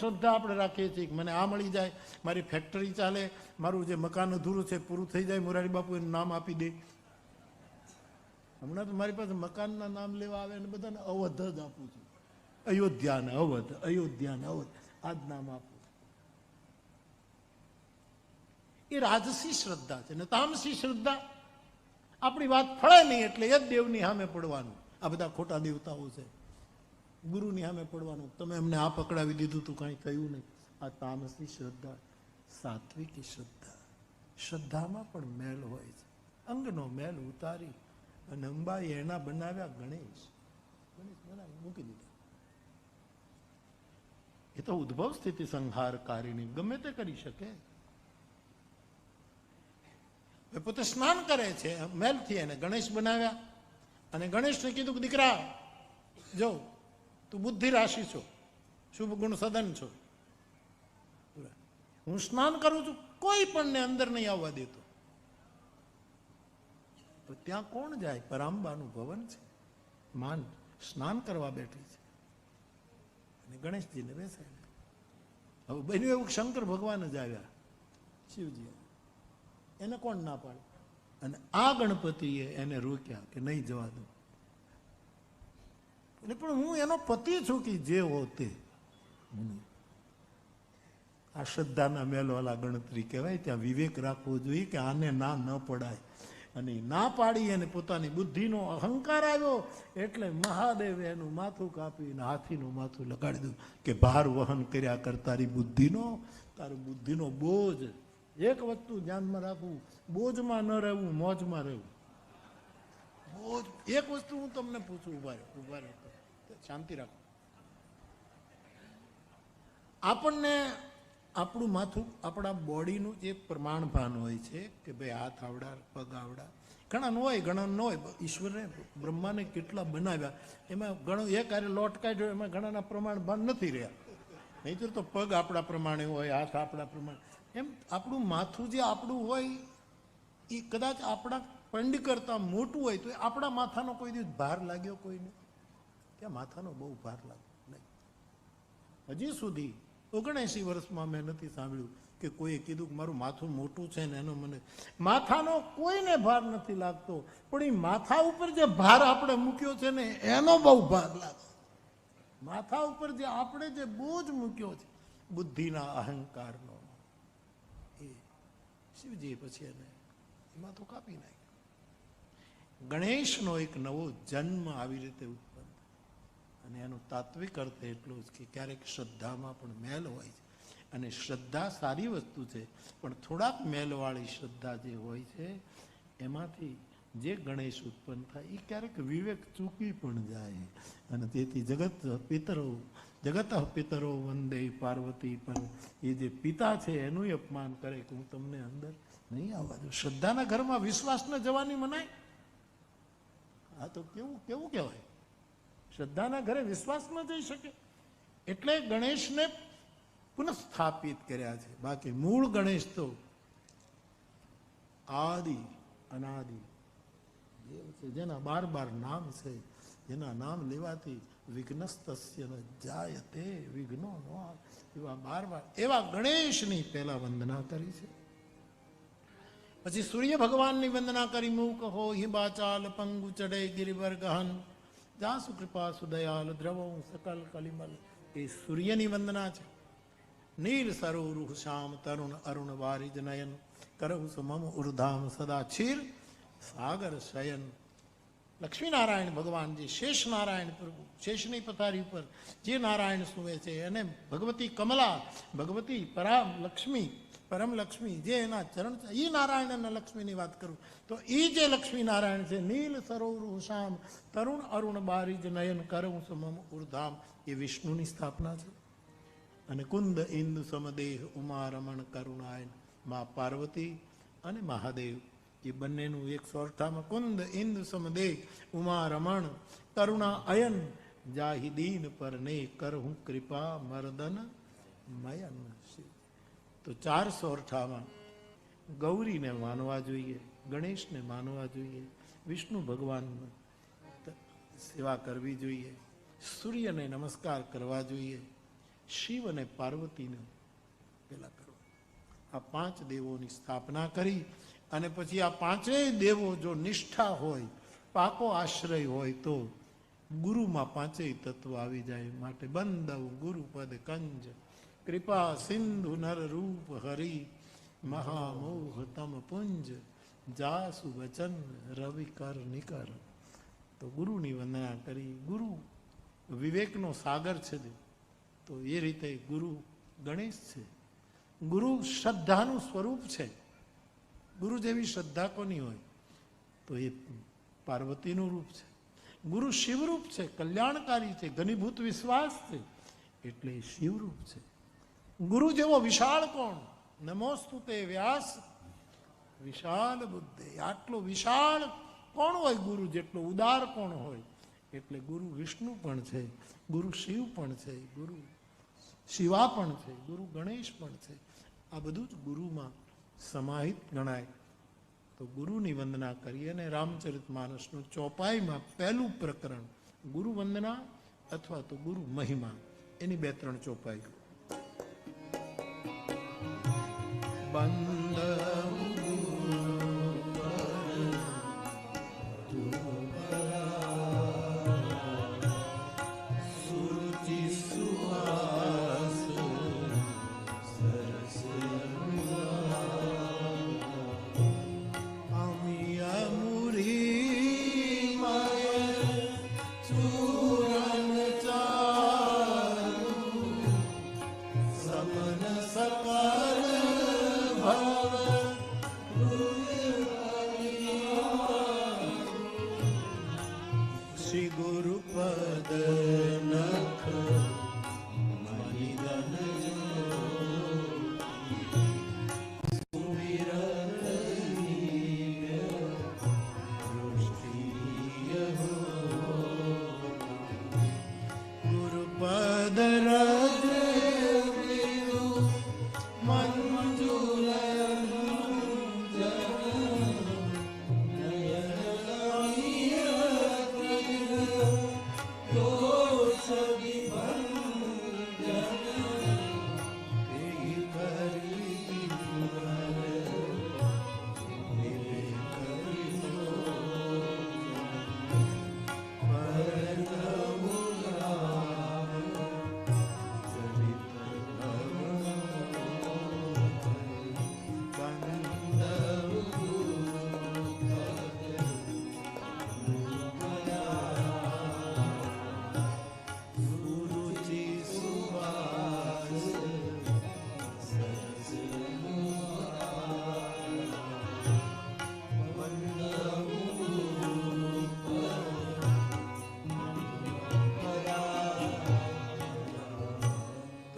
શ્રદ્ધા આપણે રાખીએ છીએ કે મને આ મળી જાય, મારી ફેક્ટરી ચાલે, મારું જે મકાન અધૂરું છે પૂરું થઈ જાય, મોરારી બાપુ એનું નામ આપી દે. હમણાં તો મારી પાસે મકાનના નામ લેવા આવે અને બધાને અવધ જ આપું છું. અયોધ્યાને અવધ, અયોધ્યાને અવધ, આ જ નામ આપું. એ રાજસી શ્રદ્ધા છે. ને તામસી શ્રદ્ધા, આપણી વાત ફળે નહીં એટલે એ જ દેવની સામે પડવાનું. આ બધા ખોટા દેવતાઓ છે, ગુરુની સામે પડવાનું. તમે અમને આ પકડાવી દીધું તું, કાંઈ કહ્યું નહીં. આ તામસી શ્રદ્ધા. સાત્વિકી શ્રદ્ધા, શ્રદ્ધામાં પણ મેલ હોય છે. અંગનો મેલ ઉતારી અને અંબાએ એના બનાવ્યા ગણેશ. ગણેશ બનાવી મૂકી દીધા. એ તો ઉદ્ભવ સ્થિતિ સંહારકારીની, ગમે તે કરી શકે. પોતે સ્નાન કરે છે મેલથી, એને ગણેશ બનાવ્યા અને ગણેશને કીધું કે દીકરા જો તું બુદ્ધિ રાશિ છો, શુભ ગુણ સદન છો, હું સ્નાન કરું છું, કોઈ પણ ને અંદર નહીં આવવા દેતો. તો ત્યાં કોણ જાય? પરાંબાનું ભવન છે, માન સ્નાન કરવા બેઠી છે અને ગણેશજીને બેસાડે. હવે બન્યું એવું શંકર ભગવાન જ આવ્યા, શિવજી. એને કોણ ના પાડે? અને આ ગણપતિએ એને રોક્યા કે નહીં જવા દો. એટલે પણ હું એનો પતિ છું કે જે હો તે. આ શ્રદ્ધાના મેલવાલા ગણતરી કહેવાય. ત્યાં વિવેક રાખવો જોઈએ કે આને ના ન પડાય. અને ના પાડી અને પોતાની બુદ્ધિનો અહંકાર આવ્યો એટલે મહાદેવે એનું માથું કાપીને હાથીનું માથું લગાડી દીધું કે ભાર વહન કર્યા કર તારી બુદ્ધિનો, તારી બુદ્ધિનો બોજ. એક વસ્તુ ધ્યાનમાં રાખવું, બોજમાં ન રહેવું, મોજમાં રહેવું. બોજ એક વસ્તુ હું તમને પૂછું, ઉભા રહો, શાંતિ રાખો. આપણને આપણું માથું, આપણા બોડીનું જે પ્રમાણભાન હોય છે કે ભાઈ હાથ આવડા, પગ આવડા, ઘણા ન હોય, ઘણા ન હોય. ઈશ્વરે બ્રહ્માને કેટલા બનાવ્યા, એમાં ઘણો એક આરે લોટ કાઢ્યો, એમાં ઘણાના પ્રમાણભાન નથી રહ્યા. નહીં તો પગ આપણા પ્રમાણે હોય, હાથ આપણા પ્રમાણે. એમ આપણું માથું જે આપણું હોય એ કદાચ આપણા પંડ કરતાં મોટું હોય તો આપણા માથાનો કોઈ દિવસ ભાર લાગ્યો કોઈને? ત્યાં માથાનો બહુ ભાર લાગ્યો નહીં. હજી સુધી 79 વર્ષમાં મેં નથી સાંભળ્યું કે કોઈએ કીધું કે મારું માથું મોટું છે ને એનો મને માથાનો કોઈને ભાર નથી લાગતો. પણ એ માથા ઉપર જે ભાર આપણે મૂક્યો છે ને એનો બહુ ભાર લાગે. માથા ઉપર જે આપણે જે બોજ મૂક્યો છે બુદ્ધિના અહંકારનો, એ શિવજી પછી એને માથું કાપી નાખ્યું. ગણેશનો એક નવો જન્મ આવી રીતે ઉત્પન્ન. અને એનો તાત્વિક અર્થ એટલો જ કે ક્યારેક શ્રદ્ધામાં પણ મેલ હોય છે. અને શ્રદ્ધા સારી વસ્તુ છે, પણ થોડાક મેલવાળી શ્રદ્ધા જે હોય છે એમાંથી જે ગણેશ ઉત્પન્ન થાય એ ક્યારેક વિવેક ચૂકી પણ જાય. અને તેથી જગત પિતરો વંદે પાર્વતી, પર એ જે પિતા છે એનું અપમાન કરે કે હું તમને અંદર નહીં આવવા દઉં. શ્રદ્ધાના ઘરમાં વિશ્વાસ ન જવાની મનાય. આ તો કેવું કેવું કહેવાય, શ્રદ્ધાના ઘરે વિશ્વાસ ન જઈ શકે. એટલે ગણેશને પુનઃસ્થાપિત કર્યા છે. બાકી મૂળ ગણેશ તો આદિ અનાદિ દેવ છે, જેના 12 નામ છે, જેના નામ લેવાથી વિઘ્નસ્તસ્ય ન જાયતે, વિઘ્નો ન આવે. એવા 12 એવા ગણેશની પહેલા વંદના કરી છે. પછી સૂર્ય ભગવાનની વંદના કરી. મૂક હો હિબાચાલ પંગુ ચડે ગિરિવર ગહન, જાસુ કૃપા સુદયાલ દ્રવો સકલ કલિમલ. એ સૂર્યની વંદના છે. નીલ સરોરુહ શ્યામ તરુણ અરુણ વારિજ નયન, કરહુ સમમ ઉર્ધામ સદા क्षीर સાગર શયન. લક્ષ્મીનારાયણ ભગવાન જે શેષ નારાયણ પ્રભુ, શેષની પથારી ઉપર જે નારાયણ સુવે છે એને ભગવતી કમલા, ભગવતી પરમ લક્ષ્મી જે એના ચરણ છે, એ નારાયણ અને લક્ષ્મીની વાત કરું તો એ જે લક્ષ્મીનારાયણ છે, નીલ સરોરુહ શ્યામ તરુણ અરુણ બારિજ નયન, કરહુ સમમ ઉર્ધામ, એ વિષ્ણુની સ્થાપના છે. અને કુંદ ઇન્દુ સમદેહ ઉમા રમણ કરુણાયન, મા પાર્વતી અને મહાદેવ એ બંનેનું એક સોરઠામાં કુંદ ઇન્દુ સમદેહ ઉમા રમણ કરુણા અયન, જાહી દીન પર ને કરહું કૃપા મર્દન મયન. તો 4 સોરઠામાં ગૌરીને માનવા જોઈએ, ગણેશને માનવા જોઈએ, વિષ્ણુ ભગવાનની સેવા કરવી જોઈએ, સૂર્યને નમસ્કાર કરવા જોઈએ, શિવ અને પાર્વતીને પેલા કરવા. આ 5 દેવોની સ્થાપના કરી અને પછી આ 5 દેવો જો નિષ્ઠા હોય, પાકો આશ્રય હોય, તો ગુરુમાં 5 તત્વ આવી જાય. માટે બંદવ ગુરુપદ કંજ કૃપા સિંધુ નર રૂપ હરિ મહામોહ તમ પુંજ જાસુ વચન રવિ કર નિકર. તો ગુરુની વંદના કરી. ગુરુ વિવેકનો સાગર છે, તો એ રીતે ગુરુ ગણેશ છે. ગુરુ શ્રદ્ધાનું સ્વરૂપ છે. ગુરુ જેવી શ્રદ્ધા કોની હોય તો એ પાર્વતીનું રૂપ છે. ગુરુ શિવરૂપ છે, કલ્યાણકારી છે, ઘનીભૂત વિશ્વાસ છે, એટલે એ શિવરૂપ છે. ગુરુ જેવો વિશાળ કોણ? નમોસ્તુ તે વ્યાસ વિશાળ બુદ્ધે. આટલો વિશાળ કોણ હોય ગુરુ જેટલો ઉદાર કોણ હોય? એટલે ગુરુ વિષ્ણુ પણ છે, ગુરુ શિવ પણ છે, ગુરુ શિવા પણ છે, ગુરુ ગણેશ પણ છે. આ બધું જ ગુરુમાં સમાહિત ગણાય. તો ગુરુની વંદના કરીએ. અને રામચરિતમાનસનું ચોપાઈમાં પહેલું પ્રકરણ ગુરુ વંદના અથવા તો ગુરુ મહિમા, એની 2-3 ચોપાઈ.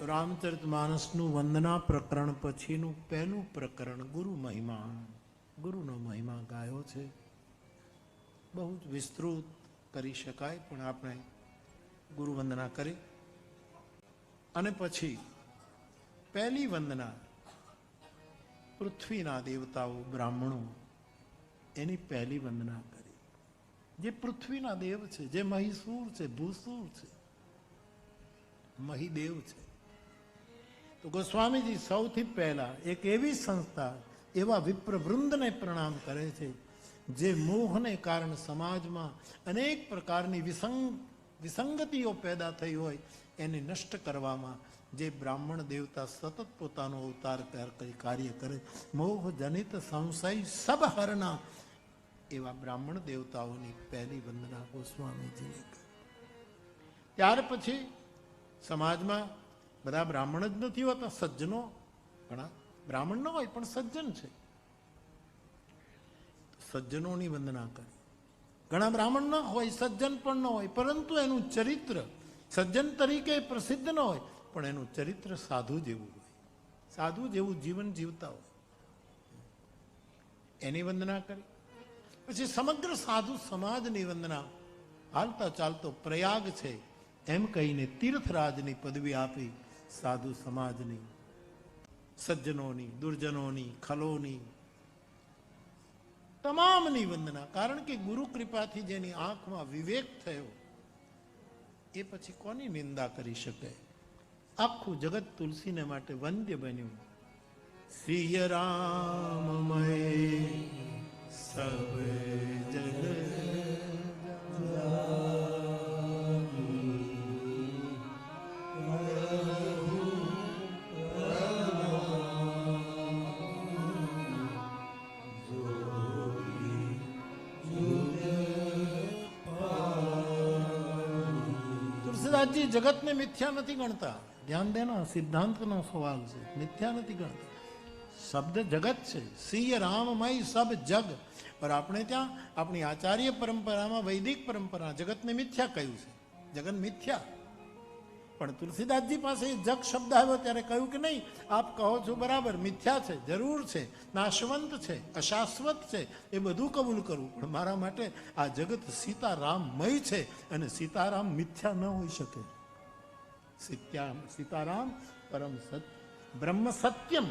રામચરિતમાનસનું વંદના પ્રકરણ પછીનું પહેલું પ્રકરણ ગુરુ મહિમા. ગુરુનો મહિમા ગાયો છે. બહુ જ વિસ્તૃત કરી શકાય, પણ આપણે ગુરુ વંદના કરી અને પછી પહેલી વંદના પૃથ્વીના દેવતાઓ બ્રાહ્મણો, એની પહેલી વંદના કરી. જે પૃથ્વીના દેવ છે, જે મહીસૂર છે, ભૂસૂર છે, મહીદેવ છે. તો ગોસ્વામીજી સૌથી પહેલા એક એવી સંસ્થા, એવા વિપ્રવૃંદને પ્રણામ કરે છે જે મોહને કારણે સમાજમાં અનેક પ્રકારની વિસંગતિઓ પેદા થઈ હોય એને નષ્ટ કરવામાં જે બ્રાહ્મણ દેવતા સતત પોતાનો અવતાર કરી કાર્ય કરે, મોહ જનિત સંશય સબ હરના, એવા બ્રાહ્મણ દેવતાઓની પહેલી વંદના ગોસ્વામીજીને કરી. ત્યાર પછી સમાજમાં બધા બ્રાહ્મણ જ નથી હોતા, સજ્જનો ઘણા બ્રાહ્મણ ન હોય પણ સજ્જન છે, સજ્જનોની વંદના કરી. ઘણા બ્રાહ્મણ ન હોય, સજ્જન પણ ન હોય, પરંતુ એનું ચરિત્ર સજ્જન તરીકે પ્રસિદ્ધ ન હોય, પણ એનું ચરિત્ર સાધુ જેવું હોય, સાધુ જેવું જીવન જીવતા હોય, એની વંદના કરી. પછી સમગ્ર સાધુ સમાજની વંદના. હાલતા ચાલતો પ્રયાગ છે એમ કહીને તીર્થરાજની પદવી આપી સાધુ સમાજની, સજ્જનોની, દુર્જનોની, ખલોની, તમામની વંદના. કારણ કે ગુરુ કૃપાથી જેની આંખમાં વિવેક થયો એ પછી કોની નિંદા કરી શકે? આખું જગત તુલસીને માટે વંદ્ય બન્યું. સિય રામમય સબ જગ તુલસીદાસજી જગતને મિથ્યા નથી ગણતા. ધ્યાન દેના, સિદ્ધાંતનો સવાલ છે. મિથ્યા નથી ગણતા. શબ્દ જગત છે. સિય રામમય સબ જગ. પર આપણે ત્યાં આપણી આચાર્ય પરંપરામાં, વૈદિક પરંપરા જગતને મિથ્યા કહ્યું છે. જગત મિથ્યા. પણ તુલસીદાસજી પાસે જગ શબ્દ આવ્યો ત્યારે કહ્યું કે નહીં, આપ કહો છો બરાબર, મિથ્યા છે, જરૂર છે, નાશવંત છે, અશાશ્વત છે, એ બધું કબૂલ કરવું, પણ મારા માટે આ જગત સીતારામમય છે અને સીતારામ મિથ્યા ન હોઈ શકે. સીતારામ પરમ સત્ય, બ્રહ્મ સત્યમ,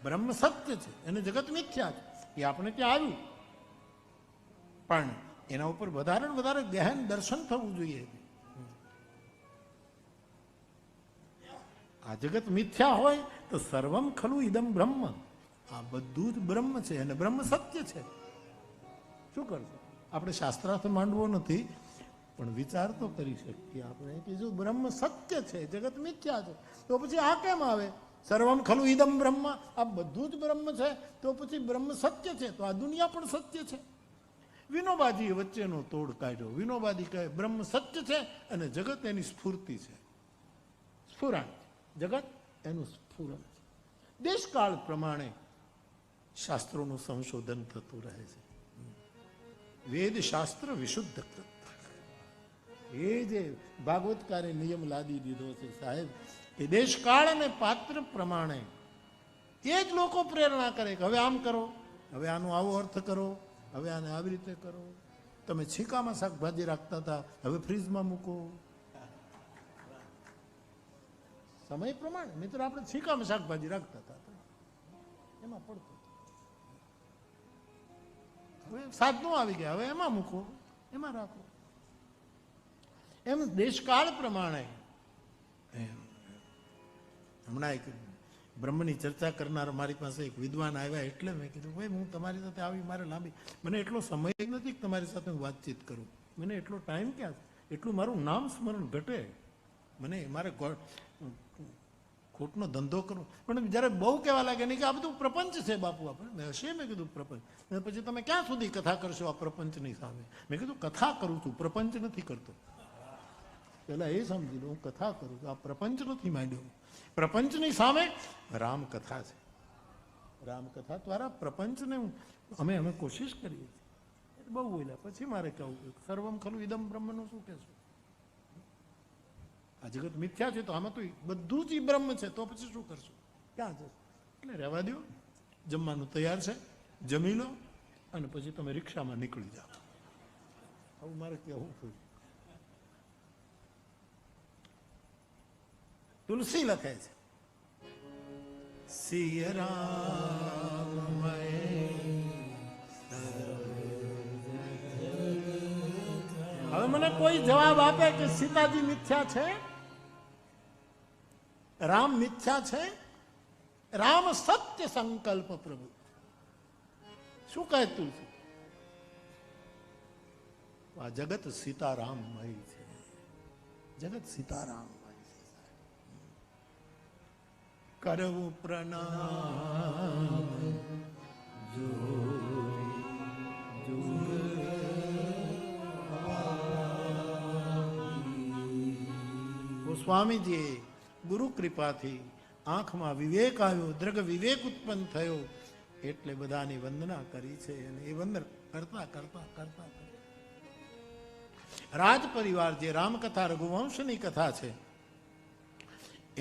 બ્રહ્મ સત્ય છે અને જગત મિથ્યા છે. એ આપણે ત્યાં આવ્યું, પણ એના ઉપર વધારે વધારે ગહેન દર્શન થવું જોઈએ. આ જગત મિથ્યા હોય તો સર્વમ ખલું ઇદમ બ્રહ્મ, આ બધું જ બ્રહ્મ છે અને બ્રહ્મ સત્ય છે. શું કરશો? આપણે શાસ્ત્રાર્થ માંડવો નથી, પણ વિચાર તો કરી શકીએ આપણે કે જો બ્રહ્મ સત્ય છે, જગત મિથ્યા છે, તો પછી આ કેમ આવે? સર્વમ ખલું ઇદમ બ્રહ્મ, આ બધું જ બ્રહ્મ છે, તો પછી બ્રહ્મ સત્ય છે, તો આ દુનિયા પણ સત્ય છે. વિનોબાજીએ વચ્ચેનો તોડ કાઢ્યો. વિનોબાજી કહે બ્રહ્મ સત્ય છે અને જગત એની સ્ફૂર્તિ છે, સ્ફુરણ. જગત એનું સ્ફુરણ છે. દેશકાળ પ્રમાણે શાસ્ત્રોનું સંશોધન થતું રહે છે. વેદ શાસ્ત્ર વિશુદ્ધ કૃત, એ જે ભાગવતકારે નિયમ લાદી દીધો છે સાહેબ, એ દેશકાળ અને પાત્ર પ્રમાણે એ જ લોકો પ્રેરણા કરે કે હવે આમ કરો, હવે આનો આવો અર્થ કરો, હવે આને આવી રીતે કરો. તમે છીકામાં શાકભાજી રાખતા હતા, હવે ફ્રીજમાં મૂકો. સમય પ્રમાણે મિત્ર આપણે છીકામાં શાકભાજી રાખતા હતા, એમાં પડતો. હવે સાધનો આવી ગયા, હવે એમાં મૂકો, એમાં રાખો. એમ દેશકાળ પ્રમાણે. હમણાં એક બ્રહ્મની ચર્ચા કરનાર મારી પાસે એક વિદ્વાન આવ્યા, એટલે મેં કીધું ભાઈ હું તમારી સાથે આવી, મારે લાંબી, મને એટલો સમય નથી કે તમારી સાથે હું વાતચીત કરું, મને એટલો ટાઈમ ક્યાં, એટલું મારું નામ સ્મરણ ઘટે, મને મારે ખોટનો ધંધો કરવો. પણ જ્યારે બહુ કહેવા લાગે નહીં કે આ બધું પ્રપંચ છે બાપુ, આપણે મેં હશે, મેં કીધું પ્રપંચ. પછી તમે ક્યાં સુધી કથા કરશો આ પ્રપંચની સામે? મેં કીધું કથા કરું છું, પ્રપંચ નથી કરતો. પહેલા એ સમજી લો, હું કથા કરું છું, આ પ્રપંચ નથી માંડ્યો. પ્રપંચની સામે રામકથા છે. રામકથા દ્વારા પ્રપંચને અમે કોશિશ કરીએ છીએ. બહુ બોલ્યા પછી મારે કહું સર્વમ ખલું ઇદમ બ્રહ્મનું શું કહેશું? આ જગત મિથ્યા છે તો આમાં તો બધું જ બ્રહ્મ છે, તો પછી શું કરશું? ક્યાં જશે? એટલે રહેવા દો, જમવાનું તૈયાર છે, જમી લો અને પછી તમે રિક્ષામાં નીકળી જાઓ. આવું મારે કહેવું છું. તુલસી લખે છે સિય રામમય. હવે મને કોઈ જવાબ આપે કે સીતાજી મિથ્યા છે, રામ મિથ્યા છે, રામ સત્ય સંકલ્પ પ્રભુ. શું કહે તુલસી? આ જગત સીતારામમય છે, જગત સીતારામ. કરવું પ્રણામ સ્વામીજીએ ગુરુ કૃપાથી આંખમાં વિવેક આવ્યો, દ્રગ વિવેક ઉત્પન્ન થયો, એટલે બધાની વંદના કરી છે. અને એ વંદન કરતા કરતા કરતા રાજ પરિવાર જે રામકથા રઘુવંશની કથા છે,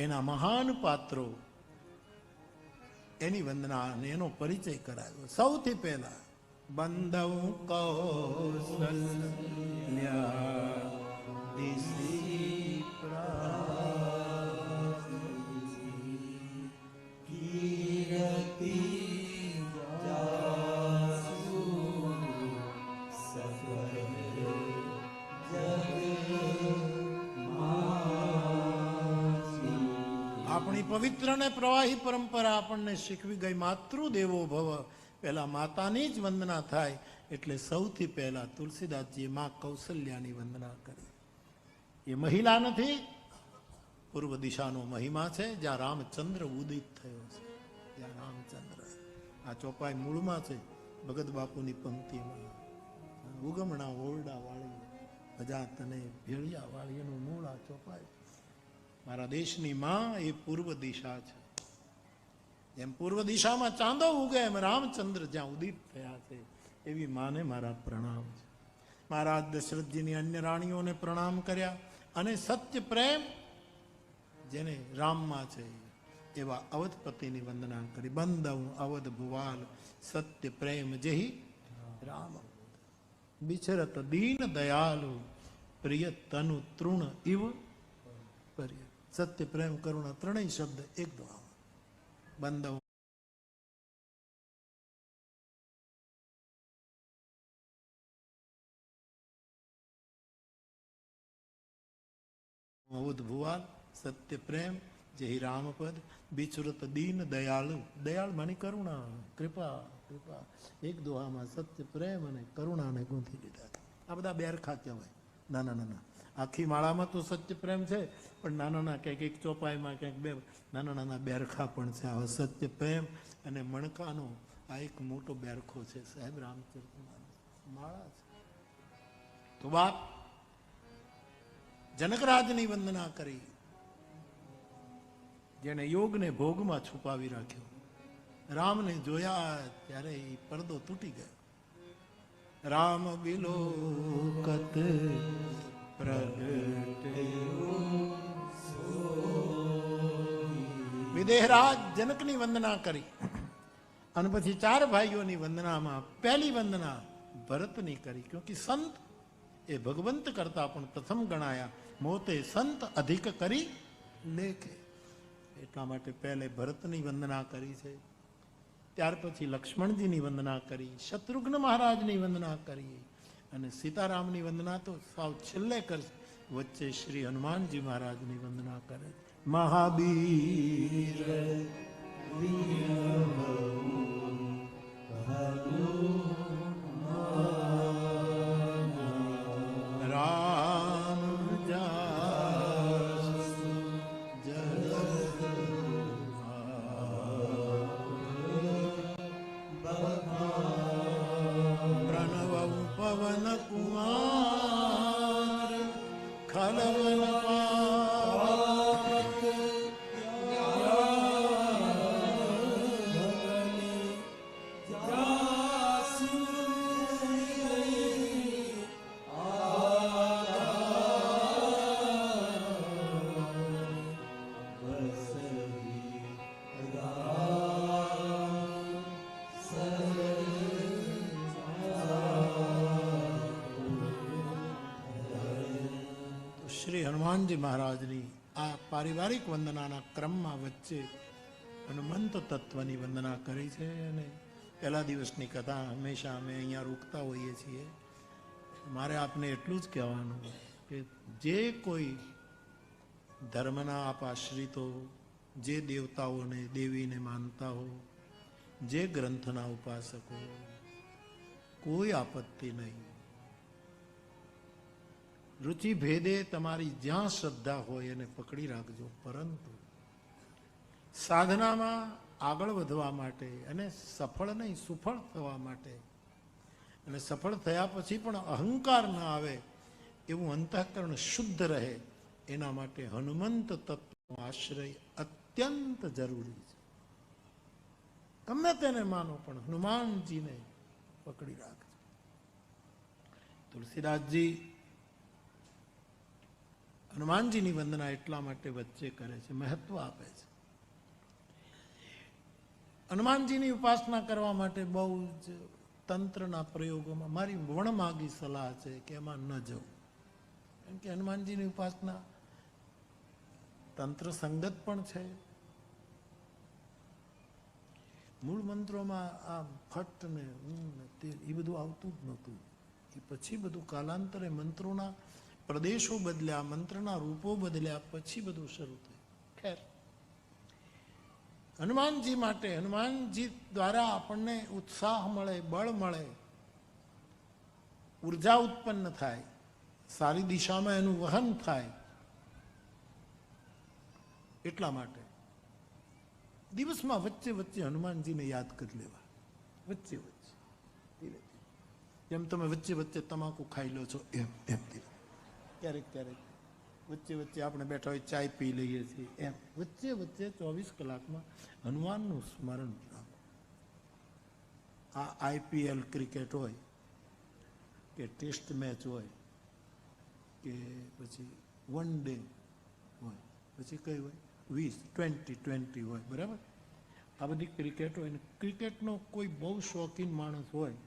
એના મહાન પાત્રો, એની વંદના અને એનો પરિચય કરાયો. સૌથી પહેલા બંધવ કૌશલ્યા આપણી પવિત્ર ને પ્રવાહી પરંપરા આપણને શીખવી ગઈ, માતૃદેવો ભવ. પહેલા માતાની જ વંદના થાય, એટલે સૌથી પહેલા તુલસીદાસજીએ મા કૌશલ્યાની વંદના કરી. એ મહિલા નથી, પૂર્વ દિશાનો મહિમા છે, જ્યાં રામચંદ્ર ઉદિત થયો છે. જ્યાં રામચંદ્ર, આ ચોપાઈ મૂળમાં છે, ભગત બાપુની પંક્તિમાં. ઉગમણા ઓરડા વાળી, અજાત અને ભેળિયા વાળી, એનું મૂળ આ ચોપાઈ. મારા દેશની માં એ પૂર્વ દિશા છે. જેમ પૂર્વ દિશામાં ચાંદો ઉગે, એમ રામચંદ્ર જ્યાં ઉદિત થયા છે, એવી માને મારા પ્રણામ છે. મહારાજ દશરથજીની અન્ય રાણીઓને પ્રણામ કર્યા, અને સત્ય પ્રેમ જેને રામમાં છે એવા અવધપતિની વંદના કરી. બંદવ અવધ ભુવાલ સત્ય પ્રેમ જેહી રામ, બિચરત દીન દયાલુ પ્રિય તનુ તૃણ ઇવ પર્ય. સત્ય પ્રેમ કરુણા ત્રણેય શબ્દ એક દો. બંદવ અવધ ભુવાલ સત્ય પ્રેમ જેહી રામપદ, બિચરત દીન દયાળુ. દયાળ માની કરુણા, કૃપા. કૃપા એક દોહામાં સત્ય પ્રેમ અને કરુણાને ગૂંથી લીધા. આ બધા બેરખા કહેવાય, નાના નાના. આખી માળામાં તો સત્ય પ્રેમ છે, પણ નાના નાના કંઈક એક ચોપાઈમાં કંઈક બે નાના નાના બેરખા પણ છે. આ સત્ય પ્રેમ અને મણકાનો આ એક મોટો બેરખો છે, સાહેબ રામચરિત માળા છે. તો બાપ જનકરાજની વંદના કરી, જેને યોગને ભોગમાં છુપાવી રાખ્યો. રામને જોયા ત્યારે એ પડદો તૂટી ગયો. રામ બિલોકત પ્રગટ્યો. વિદેહરાજ જનકની વંદના કરી, અને પછી ચાર ભાઈઓની વંદનામાં પહેલી વંદના ભરતની કરી. ક્યોંકિ સંત એ ભગવંત કરતા પણ પ્રથમ ગણાયા. મોતે સંત અધિક કરી લેખે, એટલા માટે પહેલે ભરતની વંદના કરી છે. ત્યાર પછી લક્ષ્મણજીની વંદના કરી, શત્રુઘ્ન મહારાજની વંદના કરી, અને સીતારામની વંદના તો સાવ છેલ્લે કરશે. વચ્ચે શ્રી હનુમાનજી મહારાજની વંદના કરે. મહાવીર રામ જાસ જગત પ્રણવ પવન કુમાર ખલવન શ્રી હનુમાનજી મહારાજની આ પારિવારિક વંદનાના ક્રમમાં વચ્ચે હનુમંત તત્વની વંદના કરી છે. અને પહેલા દિવસની કથા હંમેશા અમે અહીંયા રોકતા હોઈએ છીએ. મારે આપને એટલું જ કહેવાનું કે જે કોઈ ધર્મના આપ આશ્રિતો, જે દેવતાઓને દેવીને માનતા હો, જે ગ્રંથના ઉપાસકો, કોઈ આપત્તિ નહીં. રુચિ ભેદે તમારી જ્યાં શ્રદ્ધા હોય એને પકડી રાખજો, પરંતુ સાધનામાં આગળ વધવા માટે અને સફળ નહીં સુફળ થવા માટે, અને સફળ થયા પછી પણ અહંકાર ન આવે એવું અંતઃકરણ શુદ્ધ રહે, એના માટે હનુમંત તત્વનો આશ્રય અત્યંત જરૂરી છે. ગમે તેને માનો પણ હનુમાનજીને પકડી રાખજો. તુલસીદાસજી હનુમાનજીની વંદના એટલા માટે વચ્ચે કરે છે, મહત્વ આપે છે. હનુમાનજીની ઉપાસના કરવા માટે બહુ જ તંત્રના પ્રયોગોમાં મારી વણમાગી સલાહ છે કે એમાં ન જવું. કેમ કે હનુમાનજીની ઉપાસના તંત્ર સંગત પણ છે. મૂળ મંત્રોમાં આ ફટ ને તે એ બધું આવતું જ નહોતું. એ પછી બધું કાલાંતરે મંત્રોના પ્રદેશો બદલ્યા, મંત્રના રૂપો બદલ્યા, પછી બધું શરૂ થયું. ખેર, હનુમાનજી માટે, હનુમાનજી દ્વારા આપણને ઉત્સાહ મળે, બળ મળે, ઉર્જા ઉત્પન્ન થાય, સારી દિશામાં એનું વહન થાય. એટલા માટે દિવસમાં વચ્ચે વચ્ચે હનુમાનજીને યાદ કરી લેવા, વચ્ચે વચ્ચે ધીરે ધીરે. જેમ તમે વચ્ચે વચ્ચે તમાકુ ખાઈ લો છો એમ એમ ધીરે. ક્યારેક ક્યારેક વચ્ચે વચ્ચે આપણે બેઠા હોય ચાય પી લઈએ છીએ એમ વચ્ચે વચ્ચે 24 કલાકમાં હનુમાનનું સ્મરણ રાખો. આ IPL ક્રિકેટ હોય કે ટેસ્ટ મેચ હોય કે પછી વન ડે હોય, પછી કઈ હોય 20-20 હોય, બરાબર. આ બધી ક્રિકેટ હોય ને ક્રિકેટનો કોઈ બહુ શોખીન માણસ હોય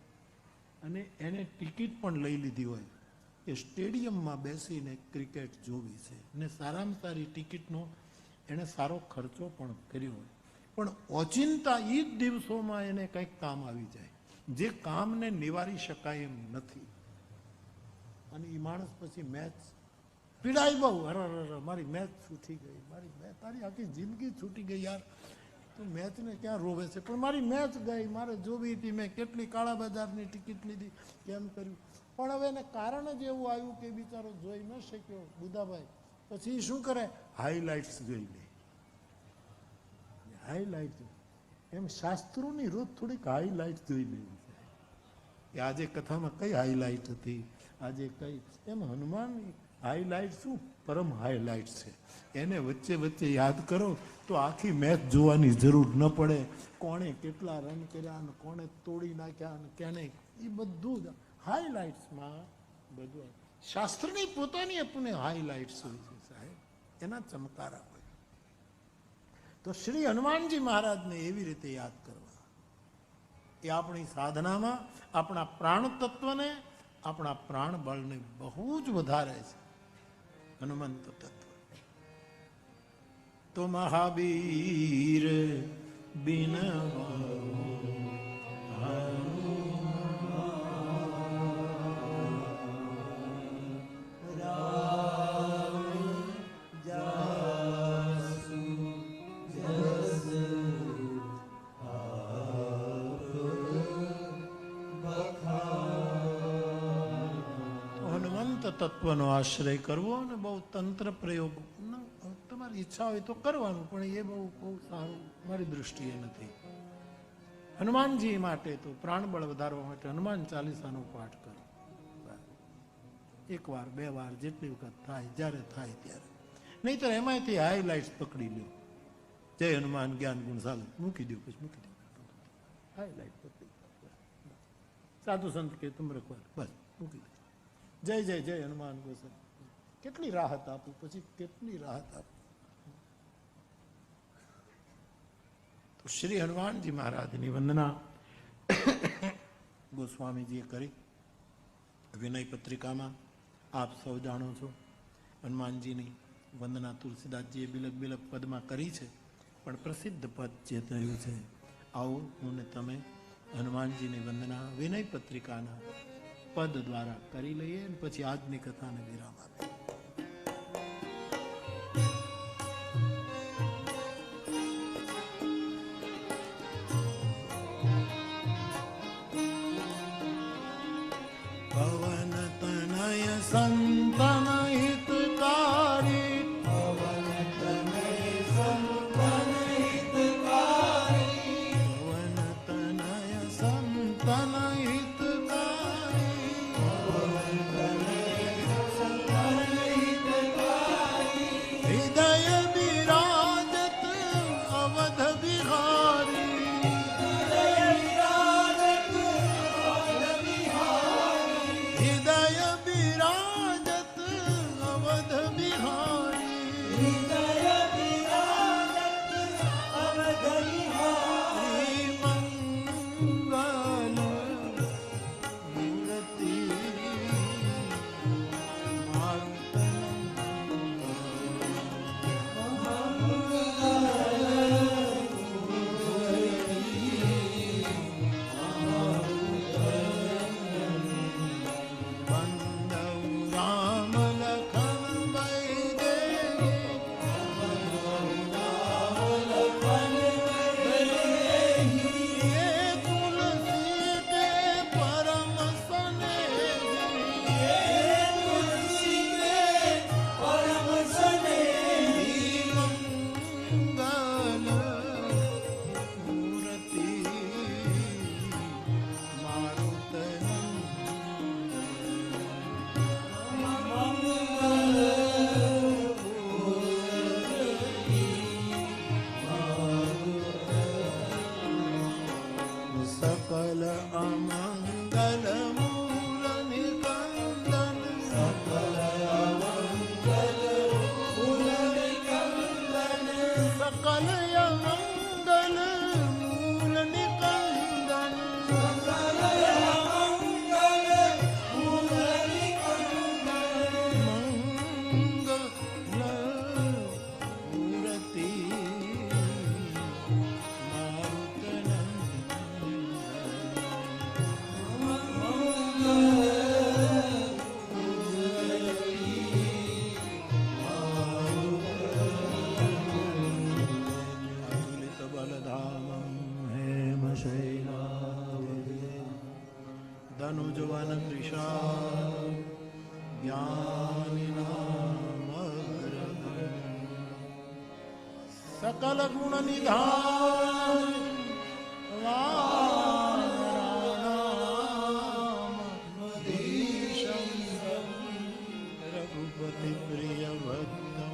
અને એને ટિકિટ પણ લઈ લીધી હોય કે સ્ટેડિયમમાં બેસીને ક્રિકેટ જોવી છે ને સારામાં સારી ટિકિટનો એણે સારો ખર્ચો પણ કર્યો હોય, પણ ઓચિંતા એ જ દિવસોમાં એને કંઈક કામ આવી જાય જે કામને નિવારી શકાય એમ નથી. અને એ માણસ પછી મેચ પીડાય બહુ, અરે મારી મેચ છૂટી ગઈ, મારી મેચ, તારી આખી જિંદગી છૂટી ગઈ યાર, તું મેચને ક્યાં રોવે છે, પણ મારી મેચ ગઈ, મારે જોવી હતી, મેં કેટલી કાળા બજારની ટિકિટ લીધી, કેમ કર્યું. પણ હવે એને કારણ જ એવું આવ્યું કે બિચારો જોઈ ન શક્યો બુધાભાઈ, પછી શું કરે, હાઈલાઇટ્સ જોઈ લે. હાઈલાઇટ એમ શાસ્ત્રોની રોજ થોડીક હાઈલાઇટ જોઈ લેવી છે કે આજે કથામાં કઈ હાઈલાઇટ હતી, આજે કઈ. એમ હનુમાન હાઈલાઇટ શું, પરમ હાઈલાઇટ છે. એને વચ્ચે વચ્ચે યાદ કરો તો આખી મેચ જોવાની જરૂર ન પડે. કોણે કેટલા રન કર્યા અને કોણે તોડી નાખ્યા અને કેને, એ બધું જ હાઈલાઇટ્સમાં બધું. શાસ્ત્રની પોતાની આપણને હાઈલાઇટ્સ હોય છે સાહેબ, એના ચમકારા હોય. તો શ્રી હનુમાનજી મહારાજને એવી રીતે યાદ કરવા, એ આપણી સાધનામાં આપણા પ્રાણ તત્વને, આપણા પ્રાણ બળને બહુ જ વધારે છે. હનુમંત તત્વ તો મહાવીર બિન તત્વનો આશ્રય કરવો અને બહુ તંત્ર પ્રયોગ તમારી ઈચ્છા હોય તો કરવાનું, પણ એ બહુ સારું મારી દ્રષ્ટિએ નથી. હનુમાનજી માટે તો પ્રાણબળ વધારવા માટે હનુમાન ચાલીસાનો પાઠ કરો. 1 વાર 2 વાર જેટલી વખત થાય, જ્યારે થાય ત્યારે. નહીં તો એમાંથી હાઈલાઇટ્સ પકડી લો. જય હનુમાન જ્ઞાન ગુણ સાલ મૂકી દો, પછી મૂકી દો, હાઈલાઇટ પકડી સાધુ સંત કે તુમ રખવાર, બસ મૂકી દો. જય જય જય હનુમાન ગોસાઈ. કેટલી રાહત આપું, પછી કેટલી રાહત આપું. તો શ્રી હનુમાનજી મહારાજની વંદના ગોસ્વામીજીએ કરી વિનય પત્રિકામાં. આપ સૌ જાણો છો હનુમાનજીની વંદના તુલસીદાસજીએ બિલક બિલક પદમાં કરી છે, પણ પ્રસિદ્ધ પદ જે થયું છે, આવો હું ને તમે હનુમાનજીની વંદના વિનય પત્રિકાના પદ દ્વારા કરી લઈએ અને પછી આજની કથાને વિરામ આપીએ. પવન તનય સંતન હિતકારી, પવન તનય સંતન હિતકારી, પવન તનય સંતન હિતકારી, પવન તનય સંતન सकल अमंगल मूल निकंदन सकल अमंगल मूल निकंदन सकल अमंगल मूल निकंदन सकल अमंगल मूल निकंदन मंगल मूर्ति धनुजवन कृषा सकल गुण निधान रघुपति प्रिय भक्तम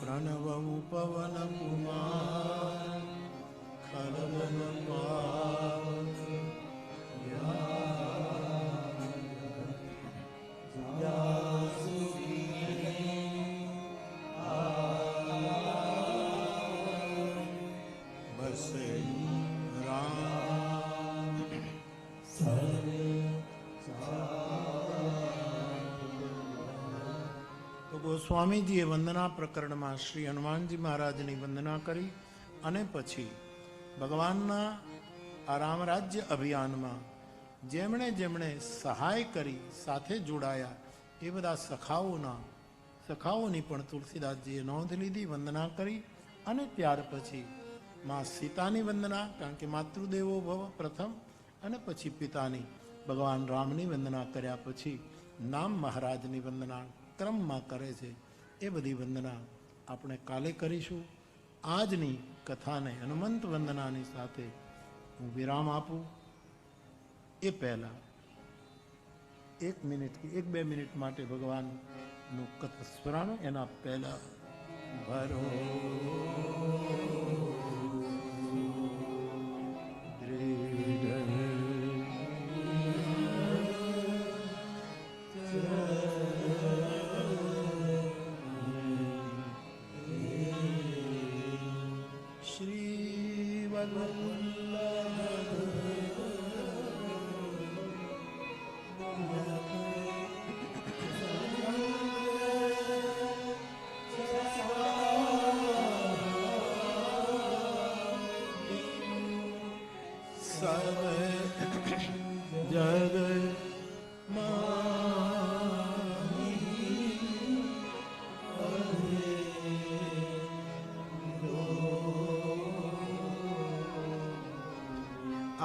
प्रणव पवन कुमार खलवन સ્વામીજીએ વંદના પ્રકરણમાં શ્રી હનુમાનજી મહારાજની વંદના કરી અને પછી ભગવાનના આ રામરાજ્ય અભિયાનમાં જેમણે જેમણે સહાય કરી સાથે જોડાયા એ બધા સખાઓની પણ તુલસીદાસજીએ નોંધ લીધી, વંદના કરી અને ત્યાર પછી માં સીતાની વંદના, કારણ કે માતૃદેવો ભવ પ્રથમ, અને પછી પિતાની ભગવાન રામની વંદના કર્યા પછી નામ મહારાજની વંદના ક્રમમાં કરે છે. એ બધી વંદના આપણે કાલે કરીશું. આજની કથાને હનુમંત વંદનાની સાથે હું વિરામ આપું એ પહેલા 1 મિનિટ કે 1-2 મિનિટ માટે ભગવાનનું કથા સ્મરણ, એના પહેલા ભરો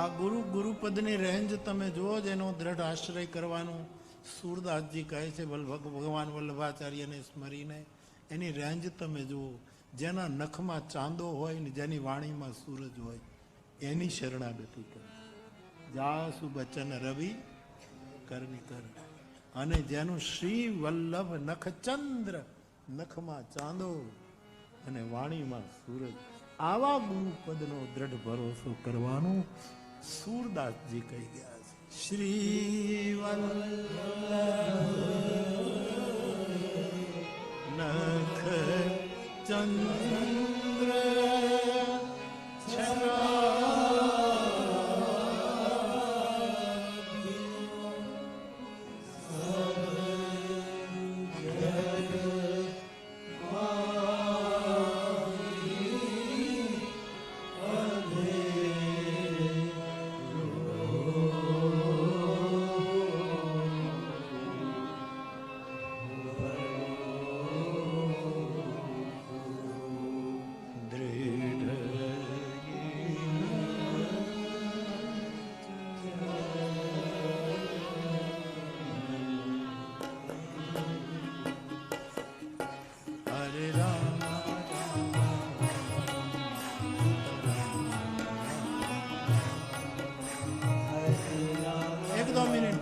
આ ગુરુપદની રેન્જ તમે જુઓ, જેનો દ્રઢ આશ્રય કરવાનો સૂરદાસજી કહે છે ભગવાન વલ્લભાચાર્યને સ્મરીને. એની રેન્જ તમે જુઓ, જેના નખમાં ચાંદો હોય ને જેની વાણીમાં સૂરજ હોય એની શરણાગતિ કરે. જાસુ બચન રવિ કરવી કર, અને જેનું શ્રી વલ્લભ નખચંદ્ર, નખમાં ચાંદો અને વાણીમાં સૂરજ, આવા ગુરુપદનો દ્રઢ ભરોસો કરવાનો સૂરદાસજી કહી ગયા છે. શ્રી વલ્લભ નખ ચંદ્ર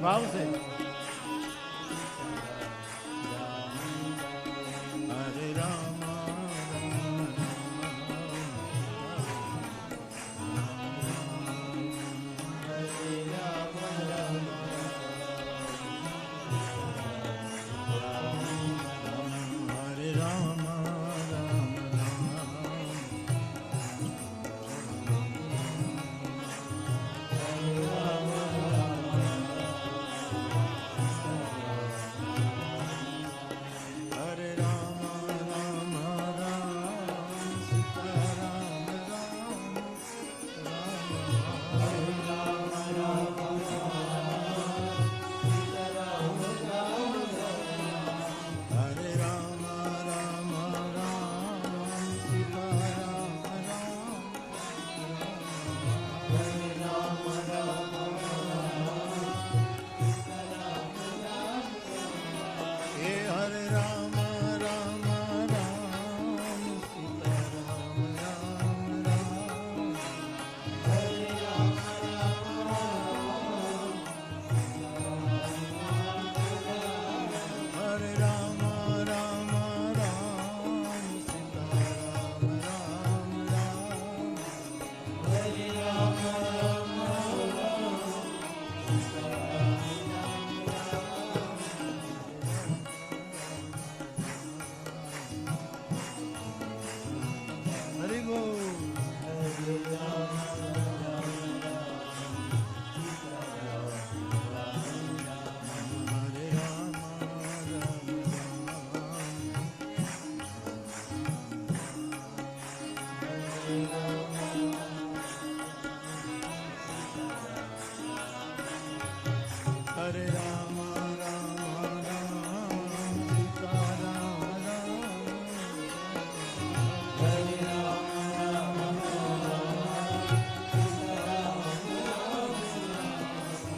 ભાવ છે. હરે રામ રામ રામ સીતા રામ રામ હરે રામ રામ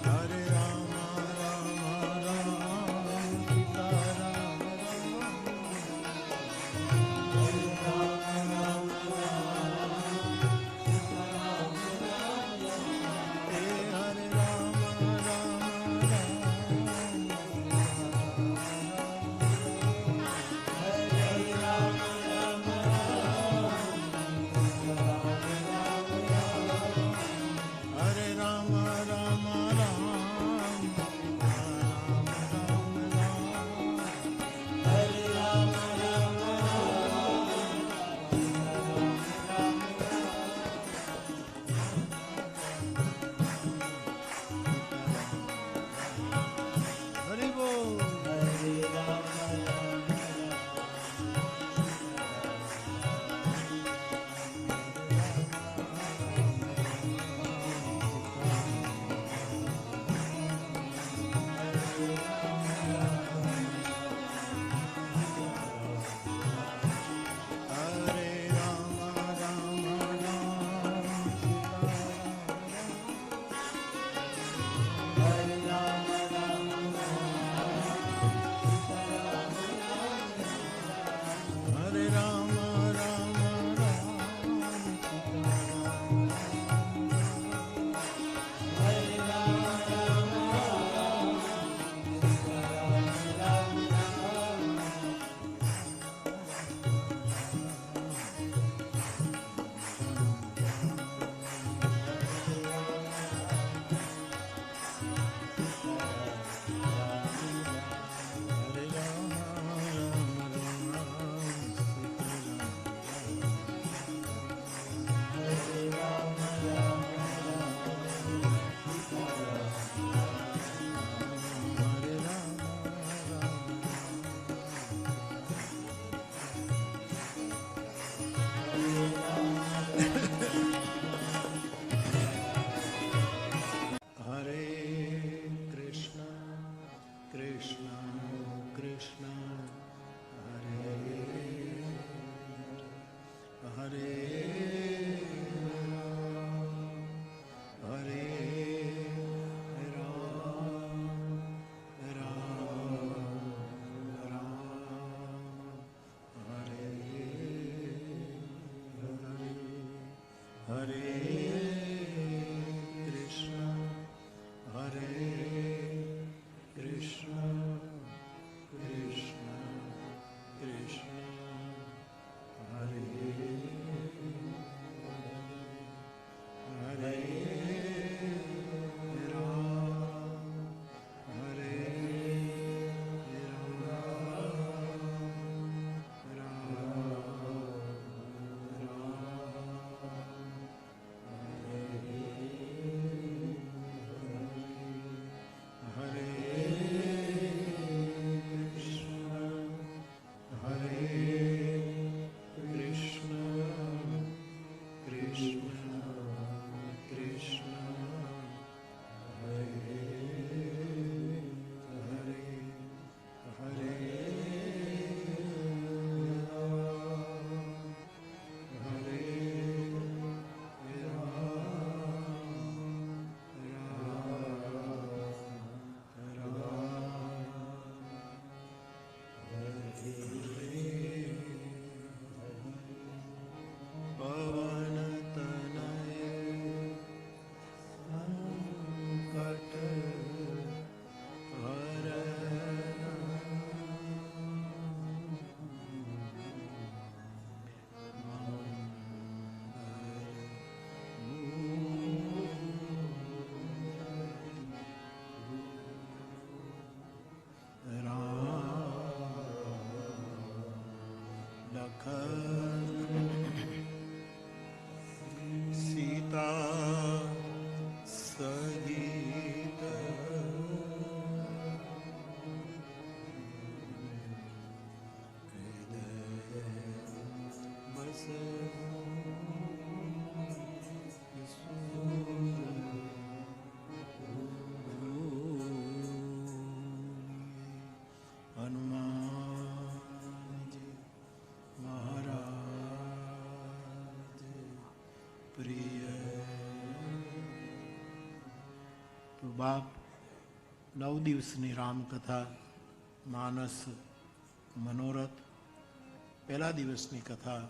હરે રામ રામ રામ સીતા રામ રામ બાપ 9 દિવસની રામકથા માનસ મનોરથ પહેલા દિવસની કથા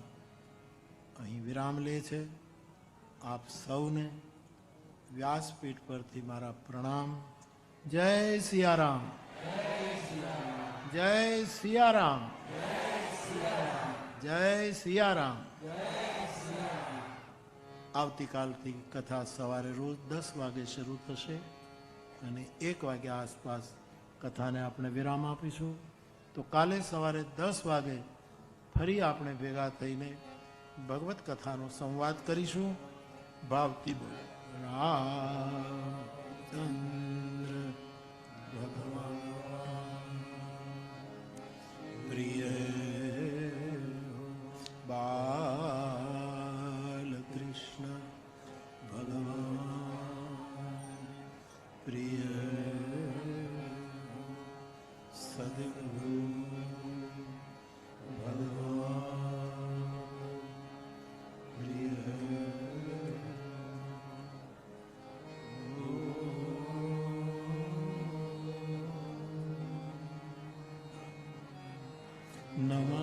અહીં વિરામ લે છે. આપ સૌને વ્યાસપીઠ પરથી મારા પ્રણામ. જય સિયારામ, જય સિયારામ, જય સિયારામ. આવતીકાલથી કથા સવારે રોજ 10 વાગે શરૂ થશે અને 1 વાગ્યા આસપાસ કથાને આપણે વિરામ આપીશું. તો કાલે સવારે 10 વાગે ફરી આપણે ભેગા થઈને ભગવત કથાનો સંવાદ કરીશું. ભાવથી બોલો રામચંદ્ર ભગવાન પ્રિય બાલકૃષ્ણ ભગવાન પ્રિય સદગુરુ ભગવાન પ્રિય નમઃ